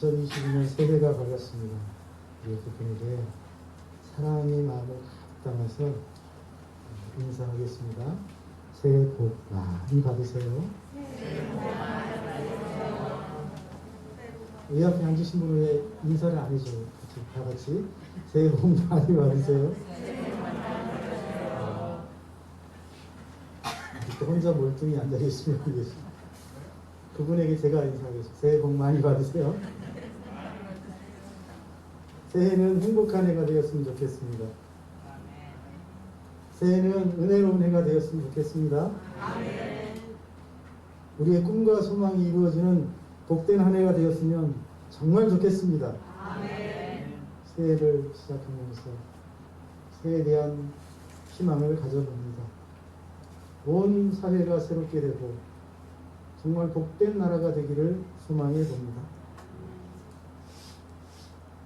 2022년 새해가 밝았습니다. 우리 대표님께 사랑의 마음을 가득 담아서 인사하겠습니다. 새해 복 많이 받으세요. 이 앞에 앉으신 분은 왜 인사를 안 해줘요? 다 같이 새해 복 많이 받으세요. 혼자 멀뚱히 앉아 계시면 되겠습니다. 그분에게 제가 인사하겠습니다. 새해 복 많이 받으세요. 새해는 행복한 해가 되었으면 좋겠습니다. 새해는 은혜로운 해가 되었으면 좋겠습니다. 우리의 꿈과 소망이 이루어지는 복된 한 해가 되었으면 정말 좋겠습니다. 새해를 시작하면서 새해에 대한 희망을 가져봅니다. 온 사회가 새롭게 되고 정말 복된 나라가 되기를 소망해 봅니다.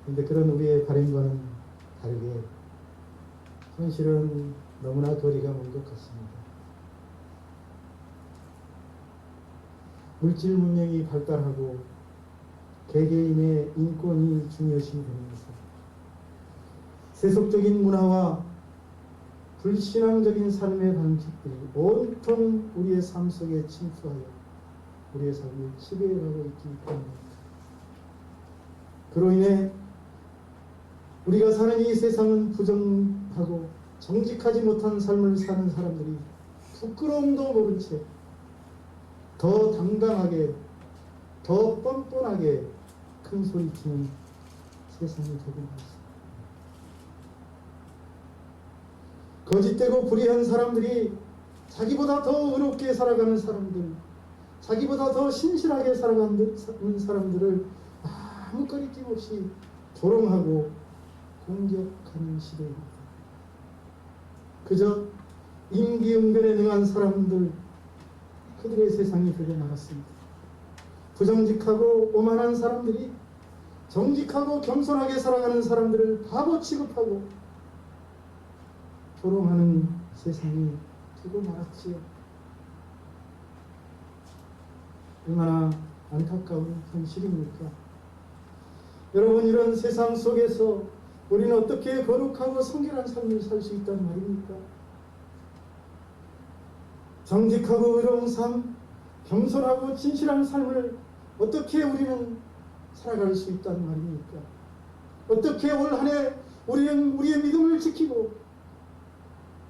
그런데 그런 우리의 바람과는 다르게 현실은 너무나 거리가 먼 것 같습니다. 물질 문명이 발달하고 개개인의 인권이 중요시 되면서 세속적인 문화와 불신앙적인 삶의 방식들이 온통 우리의 삶 속에 침투하여 우리의 삶을 지배하고 있기 때문입니다. 그로 인해 우리가 사는 이 세상은 부정하고 정직하지 못한 삶을 사는 사람들이 부끄러움도 모른 채 더 당당하게 더 뻔뻔하게 큰 소리치는 세상이 되고 있습니다. 거짓되고 불의한 사람들이 자기보다 더 의롭게 살아가는 사람들, 자기보다 더 신실하게 살아가는 사람들을 아무 거리낌 없이 조롱하고 공격하는 시대입니다. 그저 임기응변에 능한 사람들, 그들의 세상이 되게 말았습니다. 부정직하고 오만한 사람들이 정직하고 겸손하게 살아가는 사람들을 바보 취급하고 조롱하는 세상이 되고 말았지요. 얼마나 안타까운 현실입니까? 여러분, 이런 세상 속에서 우리는 어떻게 거룩하고 성결한 삶을 살 수 있단 말입니까? 정직하고 의로운 삶, 겸손하고 진실한 삶을 어떻게 우리는 살아갈 수 있단 말입니까? 어떻게 올 한 해 우리는 우리의 믿음을 지키고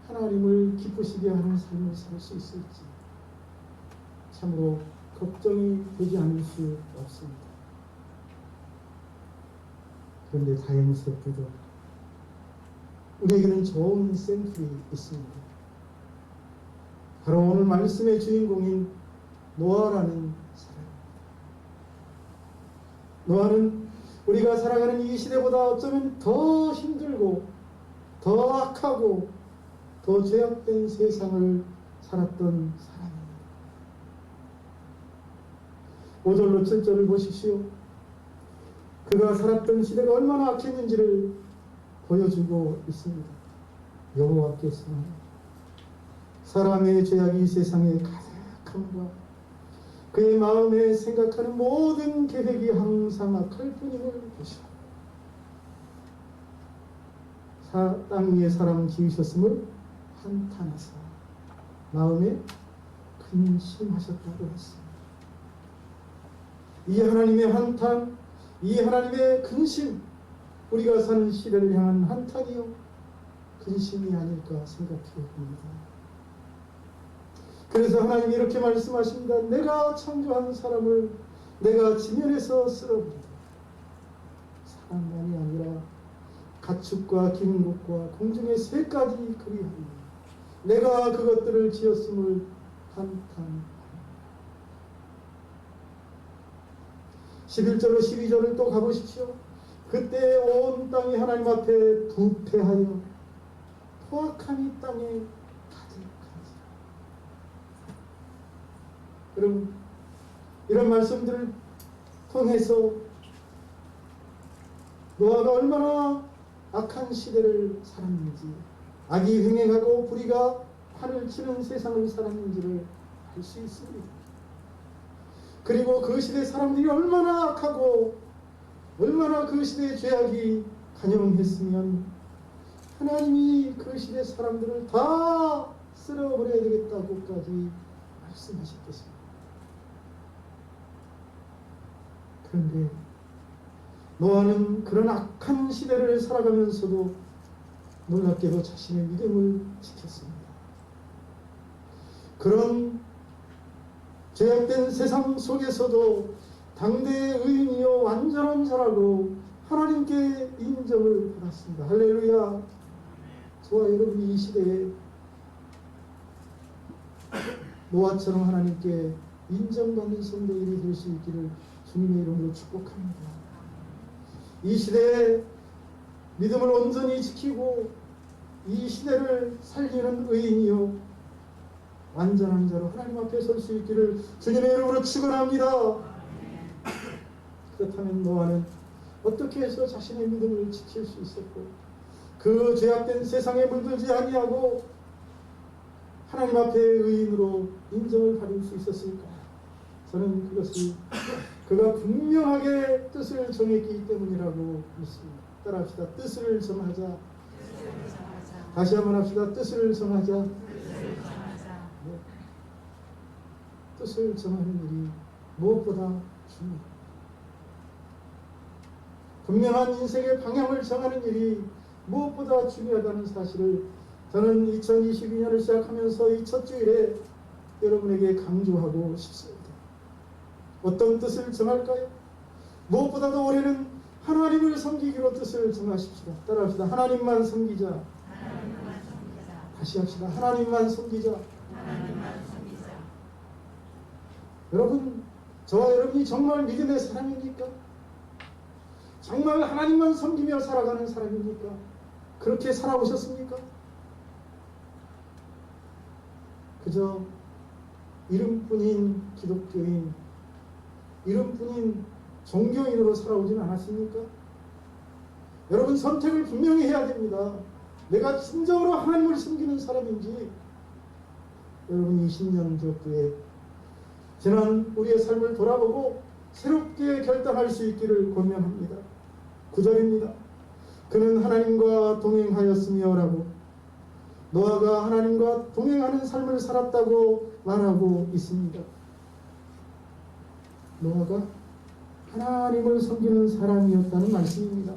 하나님을 기쁘시게 하는 삶을 살 수 있을지 참으로 걱정이 되지 않을 수 없습니다. 그런데 다행스럽게도 우리에게는 좋은 샘플이 있습니다. 바로 오늘 말씀의 주인공인 노아라는 사람입니다. 노아는 우리가 살아가는 이 시대보다 어쩌면 더 힘들고 더 악하고 더 죄악된 세상을 살았던 사람입니다. 5절로 7절을 보십시오. 그가 살았던 시대가 얼마나 악했는지를 보여주고 있습니다. 여호와께서 사람의 죄악이 세상에 가득함과 그의 마음에 생각하는 모든 계획이 항상 악할 뿐임을 보시오. 땅 위에 사람 지으셨음을 한탄하사 마음에 근심하셨다고 했습니다. 이 하나님의 한탄, 이 하나님의 근심, 우리가 사는 시대를 향한 한탄이요 근심이 아닐까 생각해 봅니다. 그래서 하나님이 이렇게 말씀하십니다. 내가 창조한 사람을 내가 지면에서 쓸어버리다. 사람만이 아니라 가축과 기는 것과 공중의 새까지 그리하니 내가 그것들을 지었음을 한탄합니다. 11절로 12절을 또 가보십시오. 그때 온 땅이 하나님 앞에 부패하여 포악함이 땅에 가득하지라. 여러분, 이런 말씀들을 통해서 노아가 얼마나 악한 시대를 살았는지, 악이 횡행하고 불의가 판을 치는 세상을 살았는지를 알 수 있습니다. 그리고 그 시대 사람들이 얼마나 악하고 얼마나 그 시대의 죄악이 간영했으면 하나님이 그 시대 사람들을 다 쓸어버려야 되겠다고까지 말씀하셨겠습니다. 그런데 노아는 그런 악한 시대를 살아가면서도 놀랍게도 자신의 믿음을 지켰습니다. 그런 죄악된 세상 속에서도 당대의 의인이요 완전한 자라고 하나님께 인정을 받았습니다. 할렐루야. 저와 여러분이 이 시대에 노아처럼 하나님께 인정받는 성도들이 될 수 있기를 주님의 이름으로 축복합니다. 이 시대에 믿음을 온전히 지키고 이 시대를 살리는 의인이요 완전한 자로 하나님 앞에 설 수 있기를 주님의 이름으로 축원합니다. 그렇다면 노아는 어떻게 해서 자신의 믿음을 지킬 수 있었고 그 죄악된 세상에 물들지 아니하고 하나님 앞에 의인으로 인정을 받을 수 있었을까? 저는 그것이 그가 분명하게 뜻을 정했기 때문이라고 믿습니다. 따라합시다. 뜻을 정하자. 다시 한번 합시다. 뜻을 정하자. 네. 뜻을 정하는 일이 무엇보다 중요합니다. 분명한 인생의 방향을 정하는 일이 무엇보다 중요하다는 사실을 저는 2022년을 시작하면서 이 첫 주일에 여러분에게 강조하고 싶습니다. 어떤 뜻을 정할까요? 무엇보다도 올해는 하나님을 섬기기로 뜻을 정하십시다. 따라합시다. 하나님만 섬기자. 다시 합시다. 하나님만 섬기자. 여러분, 저와 여러분이 정말 믿음의 사람입니까? 정말 하나님만 섬기며 살아가는 사람입니까? 그렇게 살아오셨습니까? 그저 이름뿐인 기독교인, 이름뿐인 종교인으로 살아오진 않았습니까? 여러분, 선택을 분명히 해야 됩니다. 내가 진정으로 하나님을 섬기는 사람인지. 여러분, 20년 격부에 지난 우리의 삶을 돌아보고 새롭게 결단할 수 있기를 권면합니다. 9절입니다. 그는 하나님과 동행하였으며 라고 노아가 하나님과 동행하는 삶을 살았다고 말하고 있습니다. 노아가 하나님을 섬기는 사람이었다는 말씀입니다.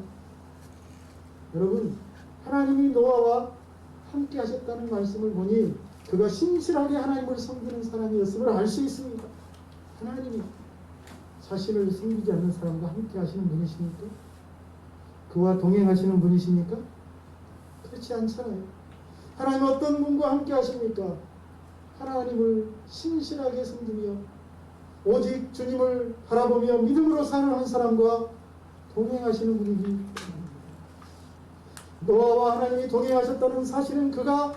여러분, 하나님이 노아와 함께 하셨다는 말씀을 보니 그가 신실하게 하나님을 섬기는 사람이었음을 알 수 있습니다. 하나님이 자신을 섬기지 않는 사람과 함께 하시는 분이십니까? 그와 동행하시는 분이십니까? 그렇지 않잖아요. 하나님 어떤 분과 함께 하십니까? 하나님을 신실하게 섬기며 오직 주님을 바라보며 믿음으로 사는 한 사람과 동행하시는 분이기 노아와 하나님이 동행하셨다는 사실은 그가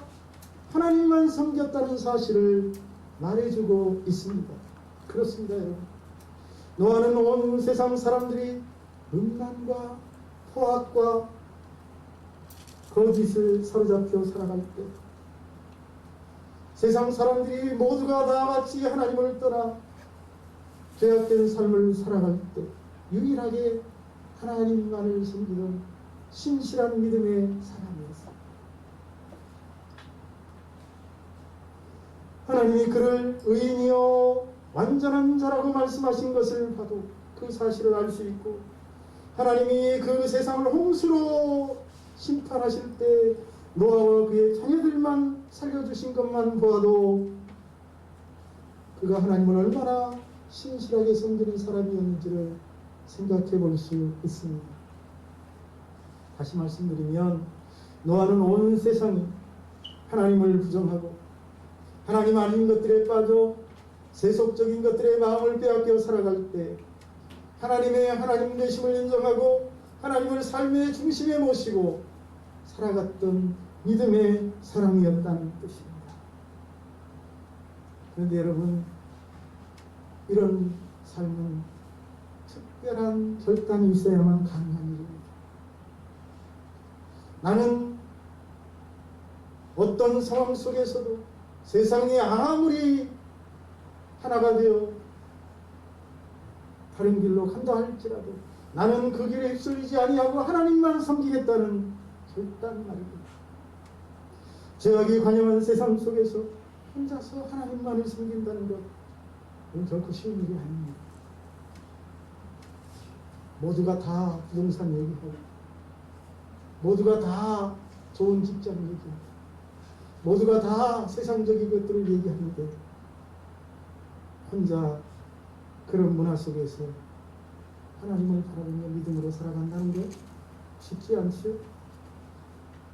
하나님만 섬겼다는 사실을 말해주고 있습니다. 그렇습니다, 여러분. 노아는 온 세상 사람들이 음란과 포악과 거짓을 사로잡혀 살아갈 때 세상 사람들이 모두가 다 같이 하나님을 떠나 죄악된 삶을 살아갈 때 유일하게 하나님만을 섬기던 신실한 믿음의 사람이었습니다. 하나님이 그를 의인이요 완전한 자라고 말씀하신 것을 봐도 그 사실을 알 수 있고 하나님이 그 세상을 홍수로 심판하실 때 노아와 그의 자녀들만 살려주신 것만 보아도 그가 하나님을 얼마나 신실하게 섬기는 사람이었는지를 생각해 볼 수 있습니다. 다시 말씀드리면 노아는 온 세상이 하나님을 부정하고 하나님 아닌 것들에 빠져 세속적인 것들의 마음을 빼앗겨 살아갈 때 하나님의 하나님 되심을 인정하고 하나님을 삶의 중심에 모시고 살아갔던 믿음의 사람이었다는 뜻입니다. 그런데 여러분, 이런 삶은 특별한 결단이 있어야만 가능한 일입니다. 나는 어떤 상황 속에서도 세상이 아무리 하나가 되어 다른 길로 간다 할지라도 나는 그 길에 휩쓸리지 아니하고 하나님만 섬기겠다는 결단 말입니다. 죄악이 관영한 세상 속에서 혼자서 하나님만을 섬긴다는 것은 결코 쉬운 일이 아닙니다. 모두가 다 부동산 얘기하고, 모두가 다 좋은 직장 얘기하고, 모두가 다 세상적인 것들을 얘기하는데 혼자 그런 문화 속에서 하나님을 바라보며 믿음으로 살아간다는 게 쉽지 않죠.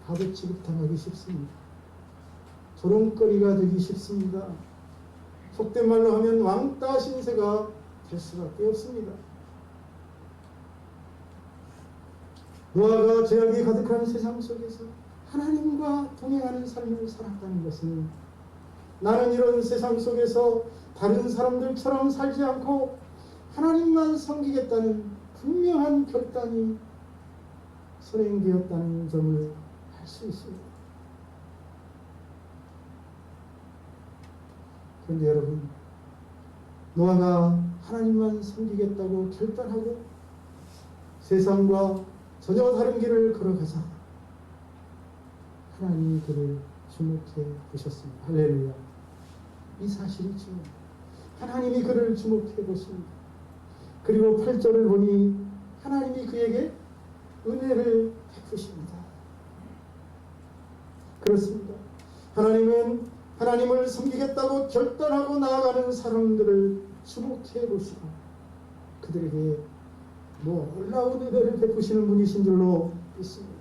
바보 취급당하기 쉽습니다. 조롱거리가 되기 쉽습니다. 속된 말로 하면 왕따 신세가 될 수밖에 없습니다. 노아가 죄악이 가득한 세상 속에서 하나님과 동행하는 삶을 살았다는 것은 나는 이런 세상 속에서 다른 사람들처럼 살지 않고 하나님만 섬기겠다는 분명한 결단이 선행되었다는 점을 알 수 있습니다. 그런데 여러분, 노아가 하나님만 섬기겠다고 결단하고 세상과 전혀 다른 길을 걸어가자 하나님이 그를 주목해 보셨습니다. 할렐루야. 이 사실이 중요합니다. 하나님이 그를 주목해 보십니다. 그리고 8절을 보니 하나님이 그에게 은혜를 베푸십니다. 그렇습니다. 하나님은 하나님을 섬기겠다고 결단하고 나아가는 사람들을 주목해 보시고 그들에게 놀라운 은혜를 베푸시는 분이신 줄로 믿습니다.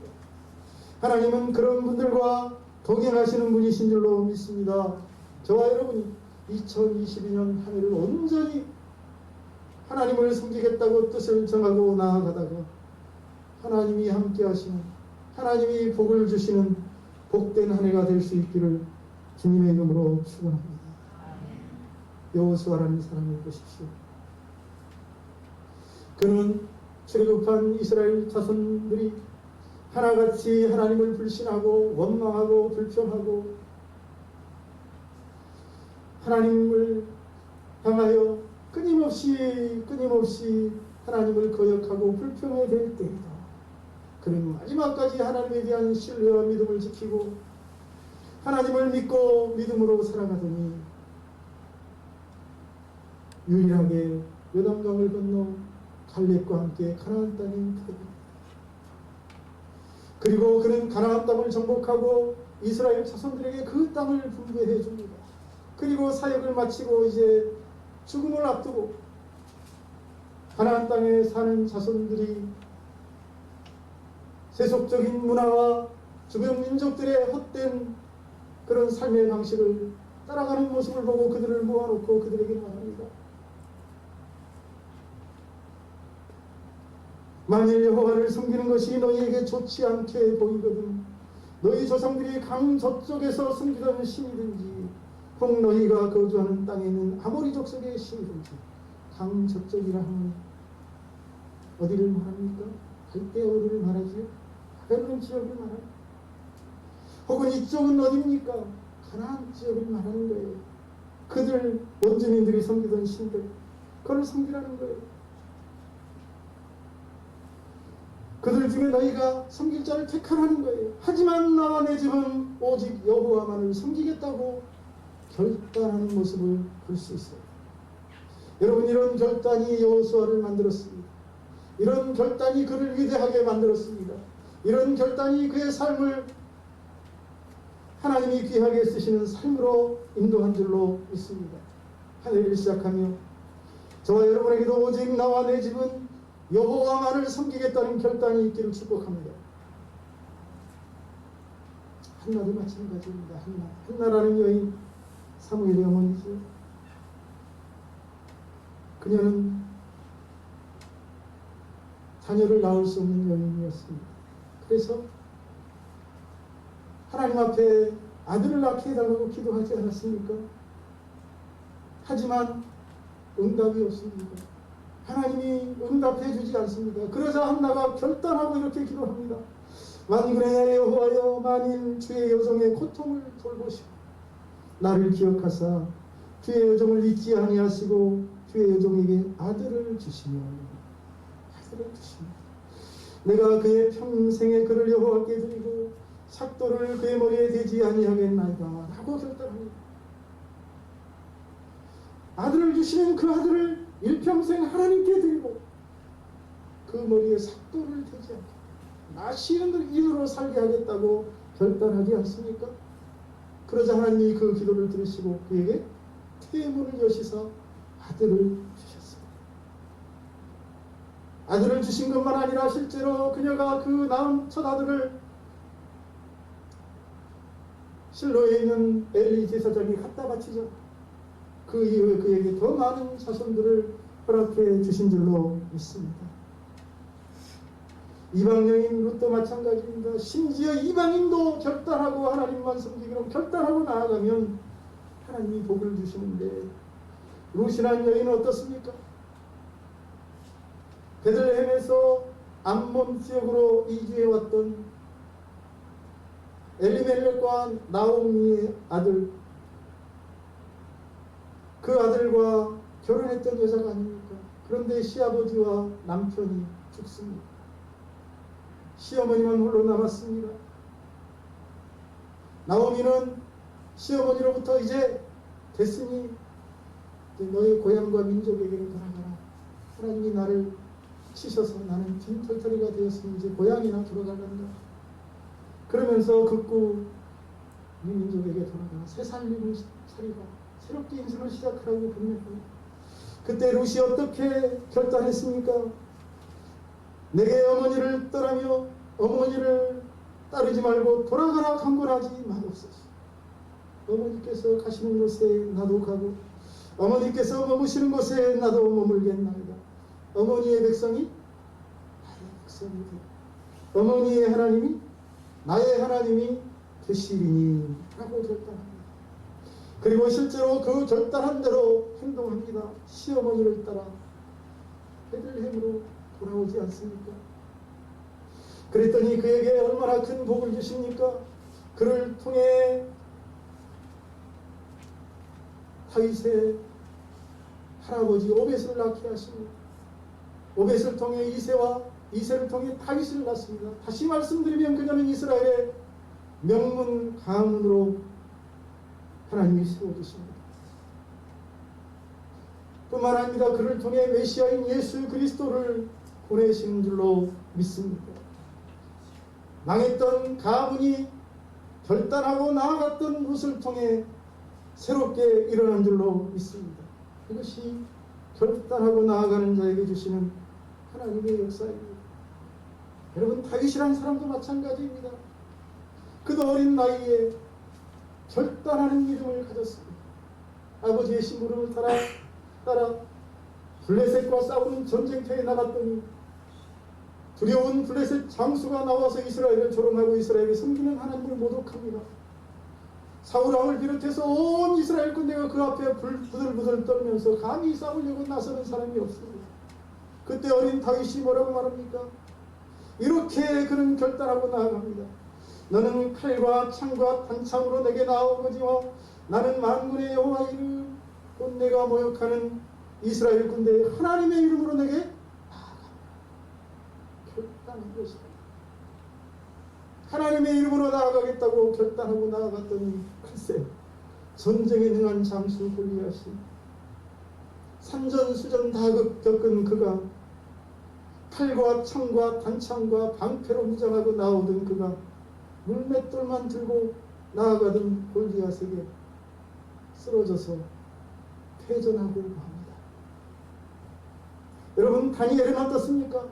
하나님은 그런 분들과 동행하시는 분이신 줄로 믿습니다. 저와 여러분이 2022년 한 해를 온전히 하나님을 섬기겠다고 뜻을 정하고 나아가다가 하나님이 함께 하시는, 하나님이 복을 주시는 복된 한 해가 될 수 있기를 주님의 이름으로 축원합니다. 여호수아라는 사람을 보십시오. 그는 출애굽한 이스라엘 자손들이 하나같이 하나님을 불신하고 원망하고 불평하고 하나님을 향하여 끊임없이 하나님을 거역하고 불평해야 될 때이다. 그는 마지막까지 하나님에 대한 신뢰와 믿음을 지키고 하나님을 믿고 믿음으로 살아가더니 유일하게 요단강을 건너 갈렙과 함께 가나안 땅에 들어갑니다. 그리고 그는 가나안 땅을 정복하고 이스라엘 자손들에게 그 땅을 분배해 줍니다. 그리고 사역을 마치고 이제 죽음을 앞두고 가나안 땅에 사는 자손들이 세속적인 문화와 주변 민족들의 헛된 그런 삶의 방식을 따라가는 모습을 보고 그들을 모아놓고 그들에게 말합니다. 만일 여호와를 섬기는 것이 너희에게 좋지 않게 보이거든 너희 조상들이 강 저쪽에서 섬기던 신이든지 혹 너희가 거주하는 땅에 있는 아모리 족속의 신이든지 강 저쪽이라 하면 어디를 말합니까? 갈대아우를 말하지요? 바벨론 지역을 말합니다. 혹은 이쪽은 어디입니까? 가나안 지역을 말하는 거예요. 그들 원주민들이 섬기던 신들 그걸 섬기라는 거예요. 그들 중에 너희가 섬길 자를 택하라는 거예요. 하지만 나와 내 집은 오직 여호와만을 섬기겠다고 결단하는 모습을 볼 수 있어요. 여러분, 이런 결단이 여호수아를 만들었습니다. 이런 결단이 그를 위대하게 만들었습니다. 이런 결단이 그의 삶을 하나님이 귀하게 쓰시는 삶으로 인도한 줄로 믿습니다. 한 해를 시작하며 저와 여러분에게도 오직 나와 내 집은 여호와만을 섬기겠다는 결단이 있기를 축복합니다. 한나도 마찬가지입니다. 한나라는 여인, 사무엘의 어머니죠. 그녀는 자녀를 낳을 수 없는 여인이었습니다. 그래서 하나님 앞에 아들을 낳게 해달라고 기도하지 않았습니까? 하지만 응답이 없습니다. 하나님이 응답해 주지 않습니다. 그러자 한나가 결단하고 이렇게 기도합니다. 만군의 여호와여, 만일 주의 여종의 고통을 돌보시고 나를 기억하사 주의 여종을 잊지 아니하시고 주의 여종에게 아들을 주시면 아들을 주십니다. 내가 그의 평생의 그를 여호와께 드리고 삭도를 그의 머리에 대지 아니하겠나이다 라고 결단합니다. 아들을 주시는 그 아들을 일평생 하나님께 드리고 그 머리에 삭도를 대지 않게 나시는 인으로 살게 하겠다고 결단하지 않습니까? 그러자 하나님이 그 기도를 들으시고 그에게 태문을 여시사 아들을 주셨습니다. 아들을 주신 것만 아니라 실제로 그녀가 그 낳은 첫 아들을 실로에 있는 엘리 제사장이 갖다 바치죠. 그 이후에 그에게 더 많은 자손들을 허락해 주신 줄로 믿습니다. 이방 여인 룻도 마찬가지입니다. 심지어 이방인도 결단하고 하나님만 섬기기로 결단하고 나아가면 하나님이 복을 주시는데 룻이라는 여인은 어떻습니까? 베들레헴에서 암몬 지역으로 이주해 왔던 엘리멜렉과 나오미의 아들, 그 아들과 결혼했던 여자가 아닙니까? 그런데 시아버지와 남편이 죽습니다. 시어머니만 홀로 남았습니다. 나오미는 시어머니로부터 이제 됐으니 이제 너의 고향과 민족에게로 돌아가라. 하나님이 나를 치셔서 나는 빈털터리가 되었으니 이제 고향이나 돌아가간다. 그러면서 극구 이 민족에게 돌아가라. 새 살림을 차리라. 새롭게 인생을 시작하라고 권면합니다. 그때 룻이 어떻게 결단했습니까? 내게 어머니를 떠나며 어머니를 따르지 말고 돌아가라 강권하지 마옵소서. 어머니께서 가시는 곳에 나도 가고 어머니께서 머무시는 곳에 나도 머물겠나이다. 어머니의 백성이 나의 백성이 되고 어머니의 하나님이 나의 하나님이 되시리니 라고 결단합니다. 그리고 실제로 그 결단한 대로 행동합니다. 시어머니를 따라 베들레헴으로 돌아오지 않습니까? 그랬더니 그에게 얼마나 큰 복을 주십니까? 그를 통해 다윗의 할아버지 오벳을 낳게 하십니다. 오벳을 통해 이새와 이새를 통해 다윗을 낳습니다. 다시 말씀드리면 그녀는 이스라엘의 명문 가문으로 하나님이 세워주십니다. 뿐만 아니라 그를 통해 메시아인 예수 그리스도를 보내시는 줄로 믿습니다. 망했던 가문이 결단하고 나아갔던 룻을 통해 새롭게 일어난 줄로 믿습니다. 이것이 결단하고 나아가는 자에게 주시는 하나님의 역사입니다. 여러분, 다윗이라는 사람도 마찬가지입니다. 그도 어린 나이에 결단하는 믿음을 가졌습니다. 아버지의 심부름을 따라 블레셋과 싸우는 전쟁터에 나갔더니 두려운 블레셋 장수가 나와서 이스라엘을 조롱하고 이스라엘을 섬기는 하나님을 모독합니다. 사울왕을 비롯해서 온 이스라엘 군대가 그 앞에 부들부들 떨면서 감히 싸우려고 나서는 사람이 없습니다. 그때 어린 다윗이 뭐라고 말합니까? 이렇게 그는 결단하고 나아갑니다. 너는 칼과 창과 단창으로 내게 나아오거니와 나는 만군의 여호와 이름 곧 내가 모욕하는 이스라엘 군대의 하나님의 이름으로 내게 나아간다. 결단한 것이다. 하나님의 이름으로 나아가겠다고 결단하고 나아갔더니 글쎄 전쟁에 능한 장수 골리앗이 산전수전 다 겪은 그가 칼과 창과 단창과 방패로 무장하고 나오던 그가 물맷돌만 들고 나아가던 골리앗에게 쓰러져서 패전하고 맙니다. 여러분, 다니엘은 어떻습니까?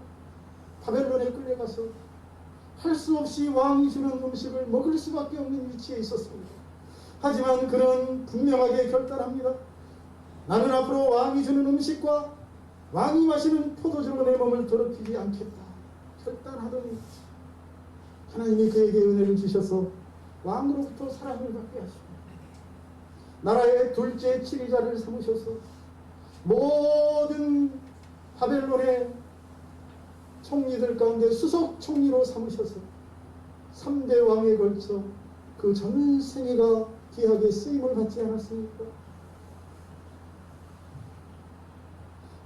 바벨론에 끌려가서 할 수 없이 왕이 주는 음식을 먹을 수밖에 없는 위치에 있었습니다. 하지만 그는 분명하게 결단합니다. 나는 앞으로 왕이 주는 음식과 왕이 마시는 포도주로 내 몸을 더럽히지 않겠다. 결단하더니 하나님이 그에게 은혜를 주셔서 왕으로부터 사랑을 받게 하십니다. 나라의 둘째 지휘자를 삼으셔서 모든 바벨론의 총리들 가운데 수석 총리로 삼으셔서 3대 왕에 걸쳐 그 전 생애가 귀하게 쓰임을 받지 않았습니까?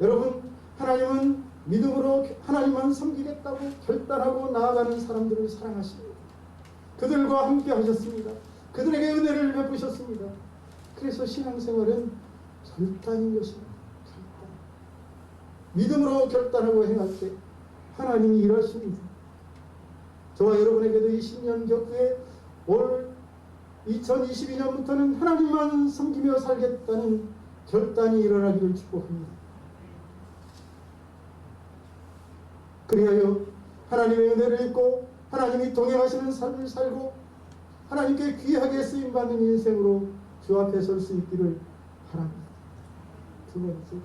여러분, 하나님은 믿음으로 하나님만 섬기겠다고 결단하고 나아가는 사람들을 사랑하십니다. 그들과 함께 하셨습니다. 그들에게 은혜를 베푸셨습니다. 그래서 신앙생활은 결단인 것입니다. 결단. 믿음으로 결단하고 행할 때 하나님이 일하십니다. 저와 여러분에게도 이 10년 격후에 올 2022년부터는 하나님만 섬기며 살겠다는 결단이 일어나기를 축복합니다. 그리하여 하나님의 은혜를 입고 하나님이 동행하시는 삶을 살고 하나님께 귀하게 쓰임받는 인생으로 주 앞에 설 수 있기를 바랍니다. 두 번째,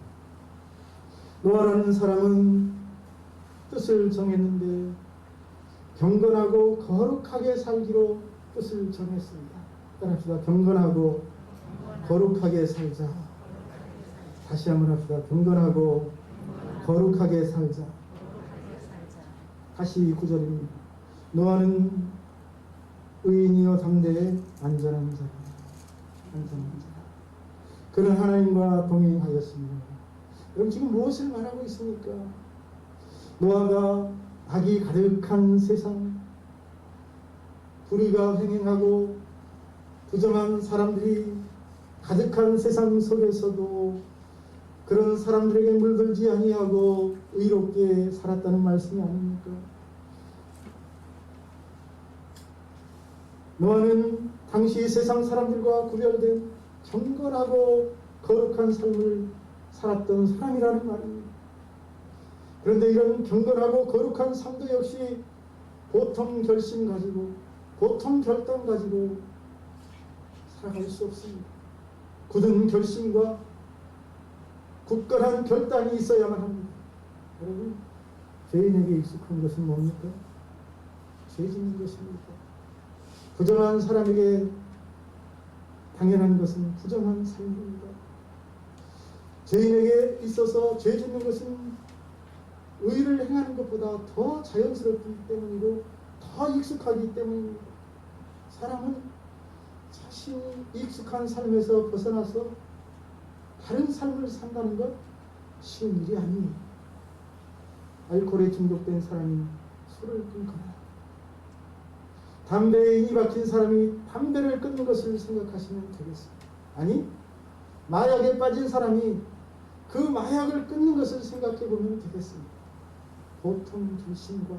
노아라는 사람은 뜻을 정했는데 경건하고 거룩하게 살기로 뜻을 정했습니다. 따라합시다. 경건하고 거룩하게 살자. 다시 한번 합시다. 경건하고 거룩하게 살자. 다시 9절입니다. 노아는 의인이요 당대에 안전한 자라. 안전한 자라. 그는 하나님과 동행하였습니다. 여러분 지금 무엇을 말하고 있습니까? 노아가 악이 가득한 세상, 불의가 횡행하고 부정한 사람들이 가득한 세상 속에서도 그런 사람들에게 물들지 아니하고 의롭게 살았다는 말씀이 아닙니까? 노아는 당시 세상 사람들과 구별된 경건하고 거룩한 삶을 살았던 사람이라는 말입니다. 그런데 이런 경건하고 거룩한 삶도 역시 보통 결심 가지고 보통 결단 가지고 살아갈 수 없습니다. 굳은 결심과 굳건한 결단이 있어야만 합니다. 여러분, 죄인에게 익숙한 것은 뭡니까? 죄 짓는 것입니까? 부정한 사람에게 당연한 것은 부정한 삶입니다. 죄인에게 있어서 죄 짓는 것은 의를 행하는 것보다 더 자연스럽기 때문이고 더 익숙하기 때문입니다. 사람은 자신이 익숙한 삶에서 벗어나서 다른 삶을 산다는 것 쉬운 일이 아니에요. 알코올에 중독된 사람이 술을 끊거나 담배에 인이 박힌 사람이 담배를 끊는 것을 생각하시면 되겠습니다. 아니, 마약에 빠진 사람이 그 마약을 끊는 것을 생각해 보면 되겠습니다. 보통 결심과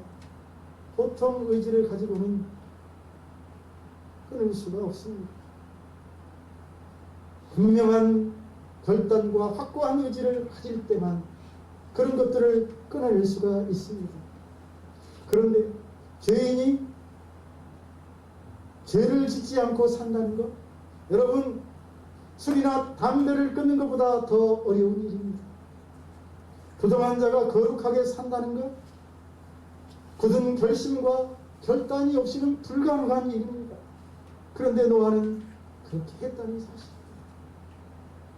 보통 의지를 가지고는 끊을 수가 없습니다. 분명한 결단과 확고한 의지를 가질 때만 그런 것들을 끊어낼 수가 있습니다. 그런데 죄인이 죄를 짓지 않고 산다는 것, 여러분, 술이나 담배를 끊는 것보다 더 어려운 일입니다. 부정한 자가 거룩하게 산다는 것, 굳은 결심과 결단이 없이는 불가능한 일입니다. 그런데 노아는 그렇게 했다는 사실입니다.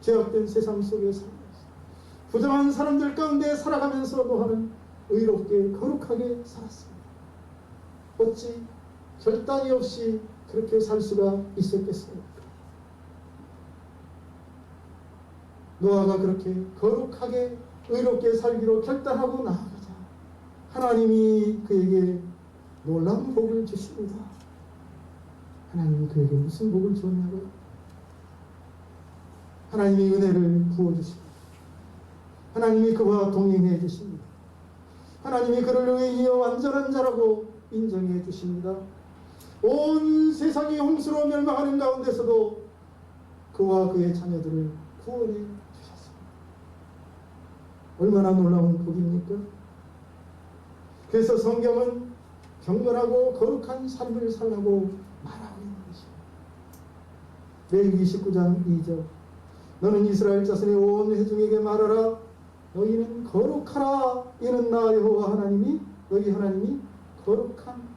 죄악된 세상 속에 살면서 부정한 사람들 가운데 살아가면서 노아는 의롭게 거룩하게 살았습니다. 어찌 결단이 없이 그렇게 살 수가 있었겠습니까? 노아가 그렇게 거룩하게 의롭게 살기로 결단하고 나아가자 하나님이 그에게 놀라운 복을 주십니다. 하나님이 그에게 무슨 복을 주었냐고요? 하나님이 은혜를 부어주십니다. 하나님이 그와 동행해 주십니다. 하나님이 그를 의인이여 완전한 자라고 인정해 주십니다. 온 세상이 홍수로 멸망하는 가운데서도 그와 그의 자녀들을 구원해 주셨습니다. 얼마나 놀라운 복입니까? 그래서 성경은 경건하고 거룩한 삶을 살라고 말하고 있는 것입니다. 레위기 19장 2절, 너는 이스라엘 자손의 온 회중에게 말하라. 너희는 거룩하라. 이는 나 여호와 하나님이 너희 하나님이 거룩한.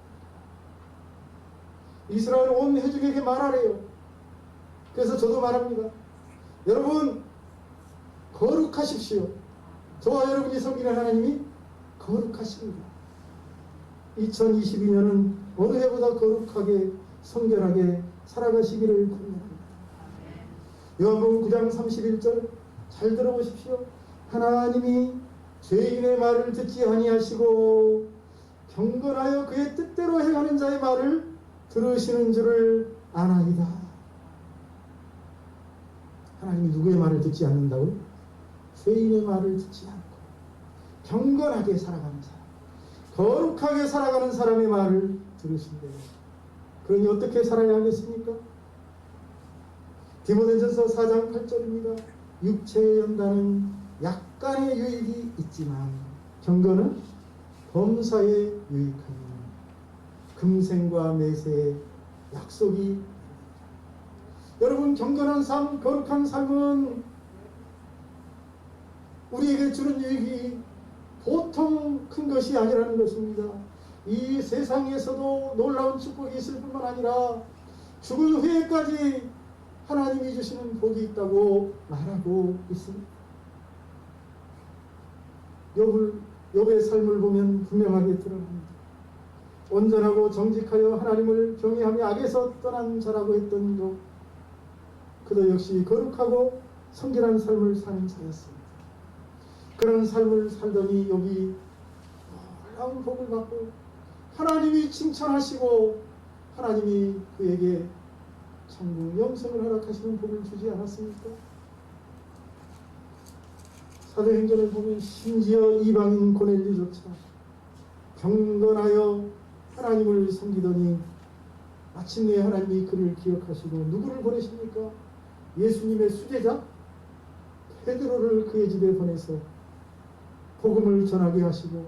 이스라엘 온 회중에게 말하래요. 그래서 저도 말합니다. 여러분, 거룩하십시오. 저와 여러분이 섬기는 하나님이 거룩하십니다. 2022년은 어느 해보다 거룩하게 성결하게 살아가시기를 권면합니다. 요한복음 9장 31절 잘 들어보십시오. 하나님이 죄인의 말을 듣지 아니하시고 경건하여 그의 뜻대로 행하는 자의 말을 들으시는 줄을 아나이다. 하나님이 누구의 말을 듣지 않는다고요? 죄인의 말을 듣지 않고 경건하게 살아가는 사람, 거룩하게 살아가는 사람의 말을 들으신대요. 그러니 어떻게 살아야 하겠습니까? 디모데전서 4장 8절입니다. 육체의 연단은 약간의 유익이 있지만 경건은 범사에 유익하니 금생과 매세의 약속이. 여러분, 경건한 삶, 거룩한 삶은 우리에게 주는 유익이 보통 큰 것이 아니라는 것입니다. 이 세상에서도 놀라운 축복이 있을 뿐만 아니라 죽은 후에까지 하나님이 주시는 복이 있다고 말하고 있습니다. 욥의 삶을 보면 분명하게 드러납니다. 온전하고 정직하여 하나님을 경외하며 악에서 떠난 자라고 했던 욥, 그도 역시 거룩하고 성결한 삶을 사는 자였습니다. 그런 삶을 살더니 욥이 놀라운 복을 받고 하나님이 칭찬하시고 하나님이 그에게 천국 영생을 허락하시는 복을 주지 않았습니까? 사도행전을 보면 심지어 이방인 고넬료조차 경건하여 하나님을 섬기더니 마침내 하나님이 그를 기억하시고 누구를 보내십니까? 예수님의 수제자 베드로를 그의 집에 보내서 복음을 전하게 하시고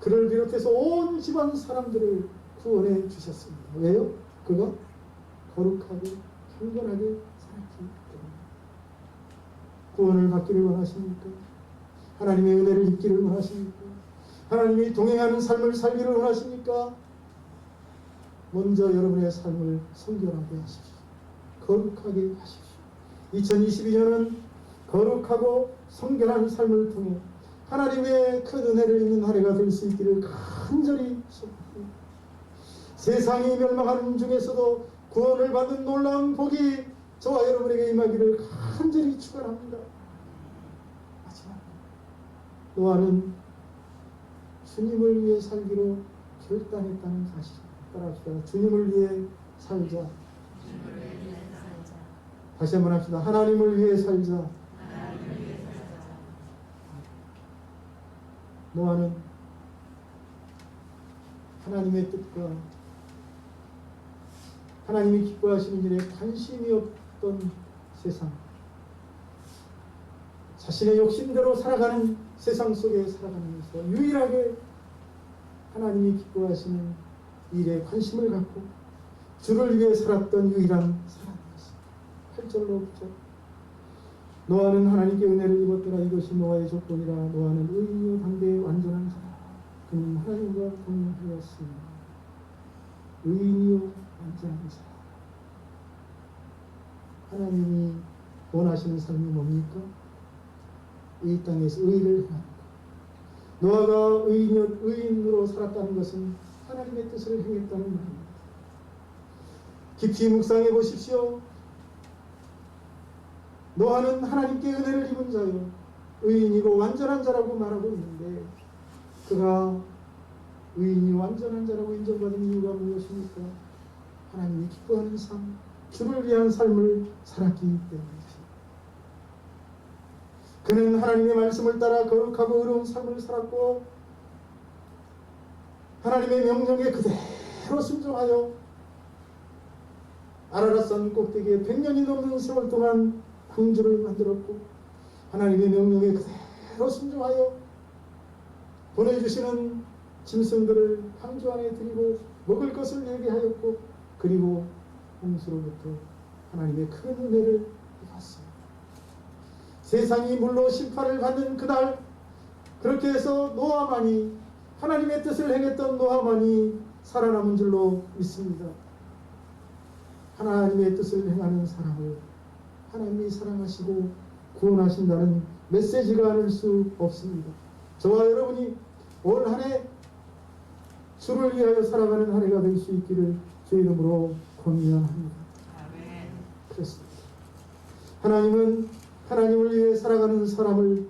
그를 비롯해서 온 집안 사람들을 구원해 주셨습니다. 왜요? 그가 거룩하게 경건하게 살았기 때문에. 구원을 받기를 원하십니까? 하나님의 은혜를 입기를 원하십니까? 하나님이 동행하는 삶을 살기를 원하십니까? 먼저 여러분의 삶을 성결하게 하십시오. 거룩하게 하십시오. 2022년은 거룩하고 성결한 삶을 통해 하나님의 큰 은혜를 입는 한 해가 될 수 있기를 간절히 소원합니다. 세상이 멸망하는 중에서도 구원을 받는 놀라운 복이 저와 여러분에게 임하기를 간절히 축원합니다. 마지막, 노아는 주님을 위해 살기로 결단했다는 사실 따라합시다. 주님을 위해 살자. 다시 한번 합시다. 하나님을 위해 살자. 노아는 하나님의 뜻과 하나님이 기뻐하시는 일에 관심이 없던 세상, 자신의 욕심대로 살아가는 세상 속에 살아가면서 유일하게 하나님이 기뻐하시는 일에 관심을 갖고 주를 위해 살았던 유일한 사람이었습니다. 8절로 9절. 노아는 하나님께 은혜를 입었더라. 이것이 노아의 조건이라. 노아는 의인이요 당대의 완전한 자라. 그는 하나님과 동행하였으니 의인이요 완전한 자. 하나님이 원하시는 삶이 뭡니까? 이 땅에서 의를 행하는 것. 노아가 의인으로 살았다는 것은 하나님의 뜻을 행했다는 말입니다. 깊이 묵상해 보십시오. 노아는 하나님께 은혜를 입은 자요 의인이고 완전한 자라고 말하고 있는데 그가 의인이 완전한 자라고 인정받은 이유가 무엇입니까? 하나님이 기뻐하는 삶, 주를 위한 삶을 살았기 때문이죠. 그는 하나님의 말씀을 따라 거룩하고 의로운 삶을 살았고 하나님의 명령에 그대로 순종하여 아라랏산 꼭대기에 100년이 넘는 세월 동안 방주를 만들었고 하나님의 명령에 그대로 순종하여 보내주시는 짐승들을 방주 안에 드리고 먹을 것을 예비하였고 그리고 홍수로부터 하나님의 큰 은혜를 받았습니다. 세상이 물로 심판을 받는 그날 그렇게 해서 노아만이 하나님의 뜻을 행했던 노아만이 살아남은 줄로 믿습니다. 하나님의 뜻을 행하는 사람을 하나님이 사랑하시고 구원하신다는 메시지가 아닐 수 없습니다. 저와 여러분이 올 한 해 주를 위하여 살아가는 한 해가 될 수 있기를 주의 이름으로 권면합니다. 그렇습니다. 하나님은 하나님을 위해 살아가는 사람을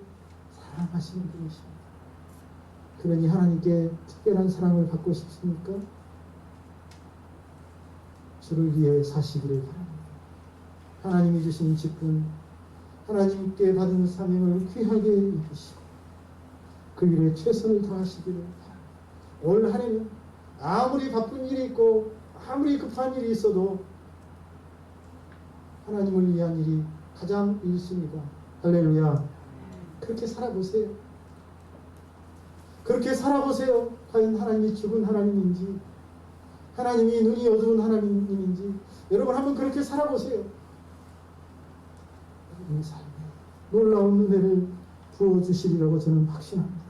사랑하시는 분이십니다. 그러니 하나님께 특별한 사랑을 받고 싶습니까? 주를 위해 사시기를 바랍니다. 하나님이 주신 직분, 하나님께 받은 사명을 귀하게 여기시고 그 일에 최선을 다하시기를 바랍니다. 올 한 해는 아무리 바쁜 일이 있고 아무리 급한 일이 있어도 하나님을 위한 일이 가장 1순위다. 할렐루야. 그렇게 살아보세요. 그렇게 살아보세요. 과연 하나님이 죽은 하나님인지 하나님이 눈이 어두운 하나님인지 여러분 한번 그렇게 살아보세요. 여러분의 삶에 놀라운 은혜를 부어주시리라고 저는 확신합니다.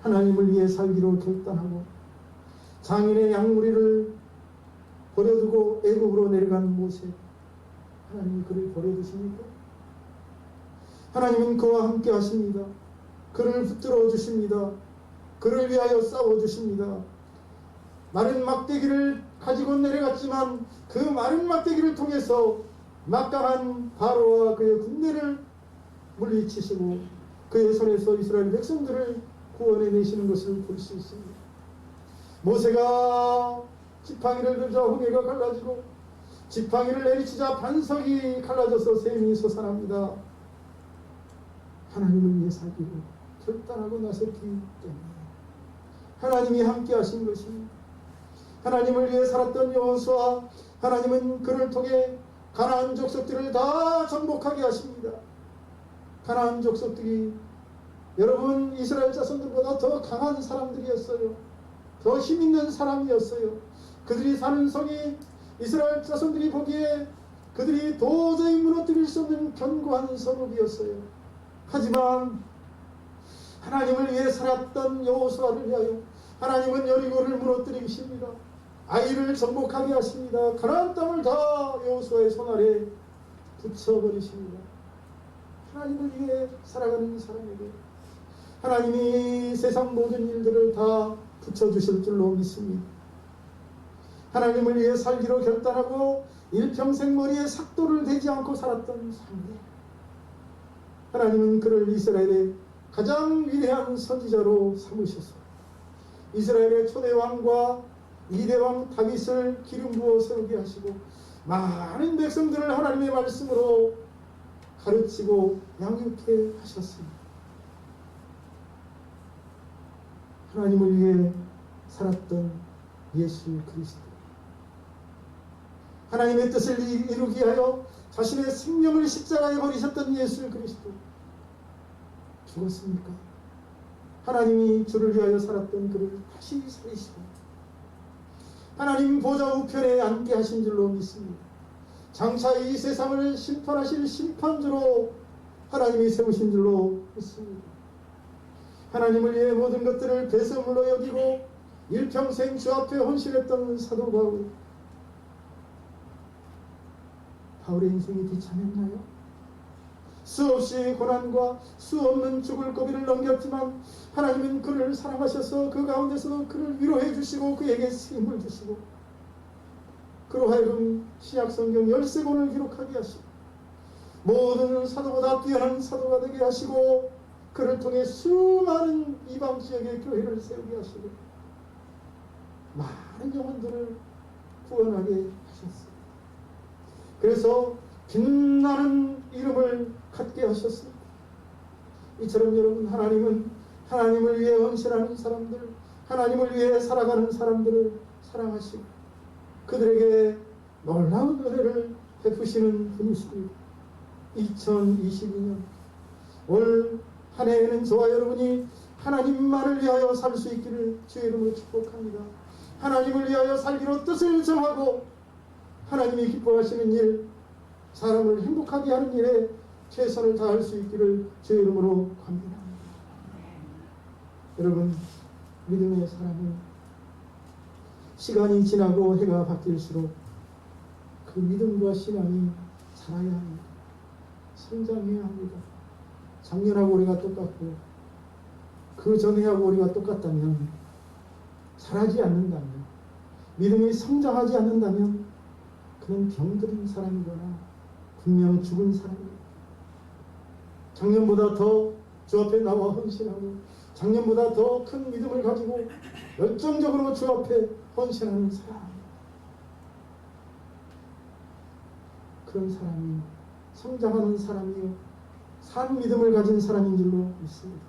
하나님을 위해 살기로 결단하고 장인의 양무리를 버려두고 애국으로 내려간 모세, 하나님이 그를 버려두십니까? 하나님은 그와 함께 하십니다. 그를 붙들어 주십니다. 그를 위하여 싸워 주십니다. 마른 막대기를 가지고 내려갔지만 그 마른 막대기를 통해서 막강한 바로와 그의 군대를 물리치시고 그의 손에서 이스라엘 백성들을 구원해내시는 것을 볼 수 있습니다. 모세가 지팡이를 들자 홍해가 갈라지고 지팡이를 내리치자 반석이 갈라져서 샘이 솟아납니다. 하나님을 위해 살기로 결단하고 나섰기 때문에 하나님이 함께 하신 것입니다. 하나님을 위해 살았던 여호수아, 하나님은 그를 통해 가나안 족속들을 다 정복하게 하십니다. 가나안 족속들이 여러분 이스라엘 자손들보다 더 강한 사람들이었어요. 더 힘있는 사람이었어요. 그들이 사는 성이 이스라엘 자손들이 보기에 그들이 도저히 무너뜨릴 수 없는 견고한 성읍이었어요. 하지만 하나님을 위해 살았던 여호수아를 위하여 하나님은 여리고를 무너뜨리십니다. 아이를 정복하게 하십니다. 가나안 땅을 다 여호수아의 손 아래 붙여버리십니다. 하나님을 위해 살아가는 사람에게 하나님이 세상 모든 일들을 다 붙여주실 줄로 믿습니다. 하나님을 위해 살기로 결단하고 일평생 머리에 삭도를 대지 않고 살았던 사람들, 하나님은 그를 이스라엘의 가장 위대한 선지자로 삼으셔서 이스라엘의 초대왕과 2대왕 다윗을 기름 부어 세우게 하시고 많은 백성들을 하나님의 말씀으로 가르치고 양육해 하셨습니다. 하나님을 위해 살았던 예수 그리스도, 하나님의 뜻을 이루기 위하여 자신의 생명을 십자가에 버리셨던 예수 그리스도 죽었습니까? 하나님이 주를 위하여 살았던 그를 다시 살리시고 하나님 보좌 우편에 앉게 하신 줄로 믿습니다. 장차 이 세상을 심판하실 심판주로 하나님이 세우신 줄로 믿습니다. 하나님을 위해 모든 것들을 배설물로 여기고 일평생 주 앞에 헌신했던 사도 바울의 인생이 비참했나요? 수없이 고난과 수없는 죽을 고비를 넘겼지만 하나님은 그를 사랑하셔서 그 가운데서 그를 위로해 주시고 그에게 힘을 주시고 그로 하여금 신약성경 13권을 기록하게 하시고 모든 사도보다 뛰어난 사도가 되게 하시고 그를 통해 수많은 이방 지역의 교회를 세우게 하시고 많은 영혼들을 구원하게 하셨습니다. 그래서 빛나는 이름을 갖게 하셨습니다. 이처럼 여러분, 하나님은 하나님을 위해 헌신하는 사람들, 하나님을 위해 살아가는 사람들을 사랑하시고 그들에게 놀라운 은혜를 베푸시는 분이십니다. 2022년 올 한 해에는 저와 여러분이 하나님만을 위하여 살 수 있기를 주의 이름으로 축복합니다. 하나님을 위하여 살기로 뜻을 정하고 하나님이 기뻐하시는 일, 사람을 행복하게 하는 일에 최선을 다할 수 있기를 주의 이름으로 권면합니다. 여러분, 믿음의 사람은 시간이 지나고 해가 바뀔수록 그 믿음과 신앙이 자라야 합니다. 성장해야 합니다. 작년하고 우리가 똑같고 그 전에하고 우리가 똑같다면, 자라지 않는다면, 믿음이 성장하지 않는다면 그는 병들은 사람이거나 분명 죽은 사람입니다. 작년보다 더 주 앞에 나와 헌신하고 작년보다 더 큰 믿음을 가지고 열정적으로 주 앞에 헌신하는 사람, 그런 사람이 성장하는 사람이요 산 믿음을 가진 사람인 줄로 믿습니다.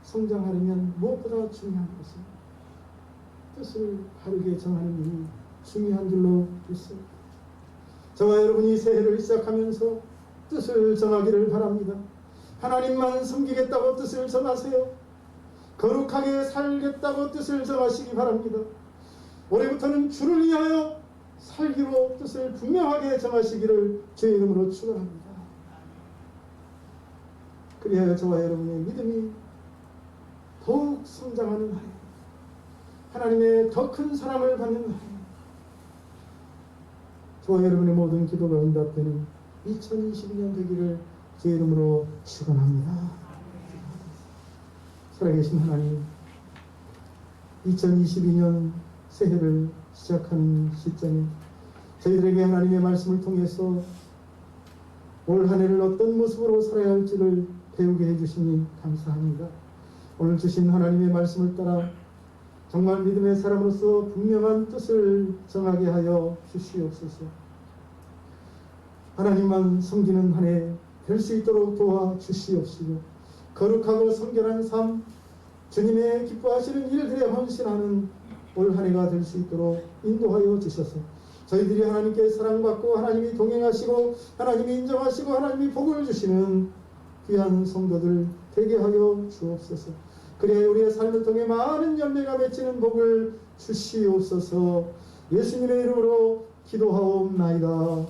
성장하려면 무엇보다 중요한 것은 뜻을 바르게 정하는 일이 중요한 줄로 믿습니다. 저와 여러분이 새해를 시작하면서 뜻을 정하기를 바랍니다. 하나님만 섬기겠다고 뜻을 정하세요. 거룩하게 살겠다고 뜻을 정하시기 바랍니다. 올해부터는 주를 위하여 살기로 뜻을 분명하게 정하시기를 주의 이름으로 축원합니다. 그리하여 저와 여러분의 믿음이 더욱 성장하는 한 해, 하나님의 더 큰 사랑을 받는 한 해, 저와 여러분의 모든 기도가 응답되는 2022년 되기를 주의 이름으로 축원합니다. 살아계신 하나님, 2022년 새해를 시작하는 시점에 저희들에게 하나님의 말씀을 통해서 올 한 해를 어떤 모습으로 살아야 할지를 배우게 해주시니 감사합니다. 오늘 주신 하나님의 말씀을 따라 정말 믿음의 사람으로서 분명한 뜻을 정하게 하여 주시옵소서. 하나님만 섬기는 한 해 될 수 있도록 도와주시옵시고, 거룩하고 성결한 삶, 주님의 기뻐하시는 일들에 헌신하는 올 한 해가 될 수 있도록 인도하여 주셔서 저희들이 하나님께 사랑받고 하나님이 동행하시고 하나님이 인정하시고 하나님이 복을 주시는 귀한 성도들 되게 하여 주옵소서. 그래야 우리의 삶을 통해 많은 열매가 맺히는 복을 주시옵소서. 예수님의 이름으로 기도하옵나이다.